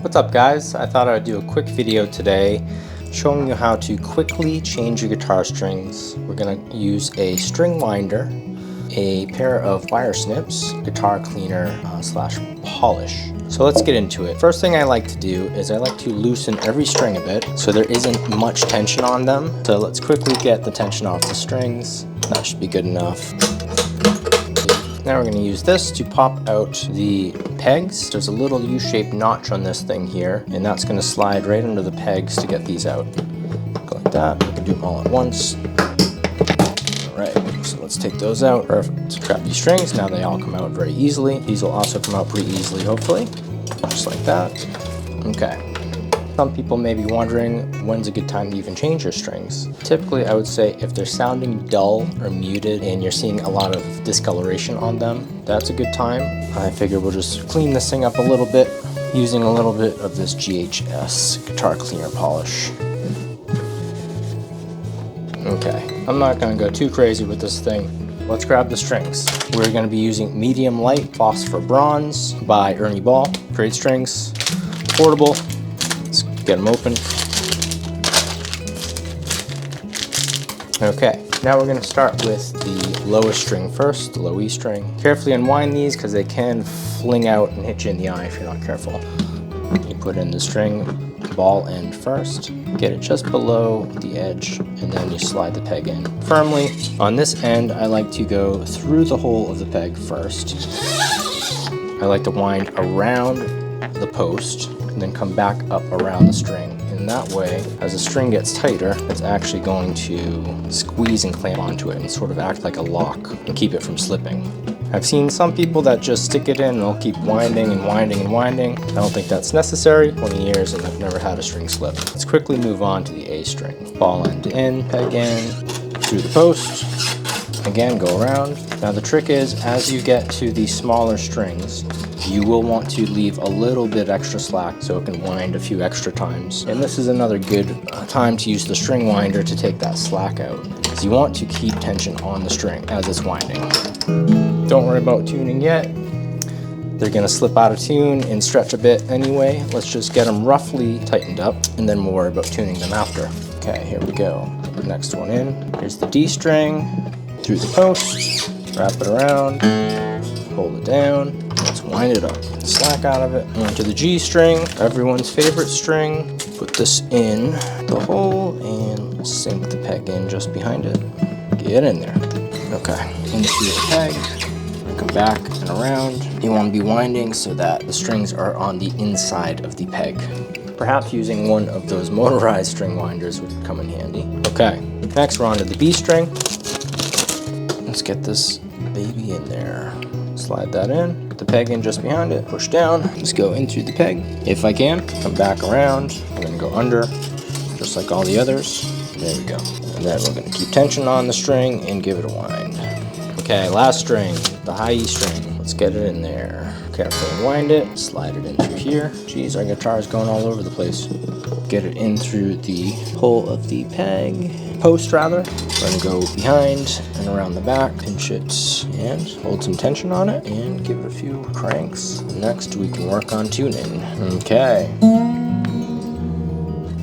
What's up guys? I thought I would do a quick video today showing you how to quickly change your guitar strings. We're going to use a string winder, a pair of wire snips, guitar cleaner slash polish. So let's get into it. First thing I like to do is I like to loosen every string a bit so there isn't much tension on them. So let's quickly get the tension off the strings. That should be good enough. Now we're going to use this to pop out the pegs. There's a little U-shaped notch on this thing here, and that's going to slide right under the pegs to get these out. Go like that. We can do them all at once. Alright, so let's take those out. Perfect. Grab these strings. Now they all come out very easily. These will also come out pretty easily, hopefully. Just like that. Okay. Some people may be wondering when's a good time to even change your strings. Typically, I would say if they're sounding dull or muted and you're seeing a lot of discoloration on them, that's a good time. I figure we'll just clean this thing up a little bit using a little bit of this GHS guitar cleaner polish. Okay, I'm not going to go too crazy with this thing. Let's grab the strings. We're going to be using medium light phosphor bronze by Ernie. Great strings, portable. Get them open. Okay, now we're going to start with the lowest string first, the low E string. Carefully unwind these because they can fling out and hit you in the eye if you're not careful. You put in the string ball end first, get it just below the edge, and then you slide the peg in firmly. On this end, I like to go through the hole of the peg first. I like to wind around the post and then come back up around the string. And that way, as the string gets tighter, it's actually going to squeeze and clamp onto it and sort of act like a lock and keep it from slipping. I've seen some people that just stick it in and they'll keep winding and winding and winding. I don't think that's necessary. 20 years and I've never had a string slip. Let's quickly move on to the A string. Ball end in, peg in, through the post. Again, go around. Now the trick is, as you get to the smaller strings, you will want to leave a little bit extra slack so it can wind a few extra times. And this is another good time to use the string winder to take that slack out, because you want to keep tension on the string as it's winding. Don't worry about tuning yet. They're going to slip out of tune and stretch a bit anyway. Let's just get them roughly tightened up and then we'll worry about tuning them after. Okay, here we go. Next one in. Here's the D string. Through the post, wrap it around, hold it down, let's wind it up. Slack out of it. Onto the G string, everyone's favorite string. Put this in the hole and sink the peg in just behind it. Get in there. Okay, into the peg, come back and around. You want to be winding so that the strings are on the inside of the peg. Perhaps using one of those motorized string winders would come in handy. Okay, next we're on to the B string. Let's get this baby in there. Slide that in, put the peg in just behind it, push down, just go in through the peg. If I can, come back around. I'm gonna go under, just like all the others. There we go. And then we're gonna keep tension on the string and give it a wind. Okay, last string, the high E string. Let's get it in there. Carefully wind it, slide it in through here. Geez, our guitar is going all over the place. Get it in through the hole of the peg, post rather. We're gonna go behind and around the back, pinch it and hold some tension on it and give it a few cranks. Next we can work on tuning. Okay.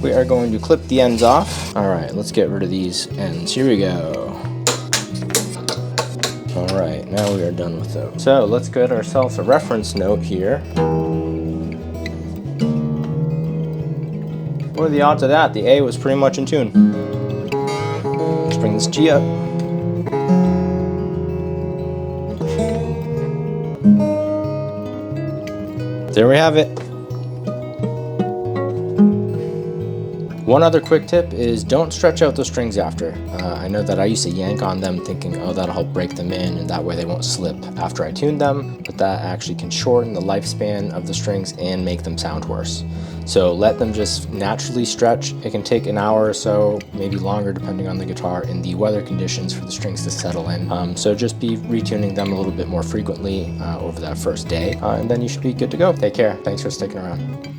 We are going to clip the ends off. All right, let's get rid of these ends. Here we go. All right, now we are done with those. So let's get ourselves a reference note here. What are the odds of that? The A was pretty much in tune. Let's bring this G up. There we have it. One other quick tip is don't stretch out the strings after. I know that I used to yank on them thinking, oh, that'll help break them in and that way they won't slip after I tune them, but that actually can shorten the lifespan of the strings and make them sound worse. So let them just naturally stretch. It can take an hour or so, maybe longer depending on the guitar and the weather conditions for the strings to settle in. So just be retuning them a little bit more frequently over that first day, and then you should be good to go. Take care. Thanks for sticking around.